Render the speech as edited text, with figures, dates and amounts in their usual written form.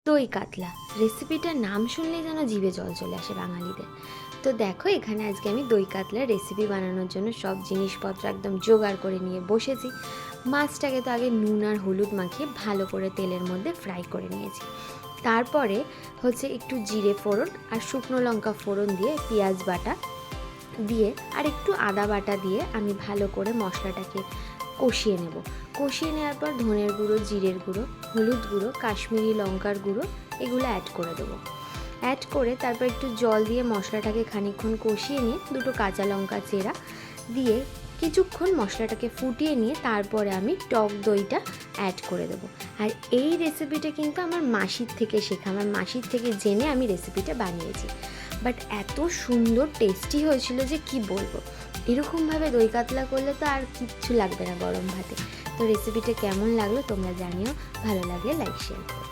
দই কাতলা রেসিপিটার নাম শুনলেই যেন জিভে জল চলে আসে বাঙালিদের। তো দেখো, এখানে আজকে আমি দই কাতলার রেসিপি বানানোর জন্য সব জিনিসপত্র একদম জোগাড় করে নিয়ে বসেছি। মাছটাকে তো আগে নুন আর হলুদ মাখিয়ে ভালো করে তেলের মধ্যে ফ্রাই করে নিয়েছি। তারপরে হচ্ছে একটু জিরে ফোড়ন আর শুকনো লঙ্কা ফোড়ন দিয়ে পেঁয়াজ বাটা দিয়ে আর একটু আদা বাটা দিয়ে আমি ভালো করে মশলাটাকে কষিয়ে নেব। কষিয়ে নেওয়ার পর ধনের গুঁড়ো, জিরের গুঁড়ো, হলুদ গুঁড়ো, কাশ্মীরি লঙ্কার গুঁড়ো এগুলো অ্যাড করে দেবো। অ্যাড করে তারপর একটু জল দিয়ে মশলাটাকে খানিকক্ষণ কষিয়ে নিয়ে দুটো কাঁচা লঙ্কা চেরা দিয়ে কিছুক্ষণ মশলাটাকে ফুটিয়ে নিয়ে তারপরে আমি টক দইটা অ্যাড করে দেবো। আর এই রেসিপিটা কিন্তু আমার মাসির থেকে শেখা, আমার মাসির থেকে জেনে আমি রেসিপিটা বানিয়েছি। বাট এত সুন্দর টেস্টি হয়েছিল যে কি বলবো। এরকমভাবে দই কাতলা করলে তো আর কিচ্ছু লাগবে না গরম ভাতে। তো রেসিপিটা কেমন লাগলো তোমরা জানিও, ভালো লাগলে লাইক শেয়ার করো।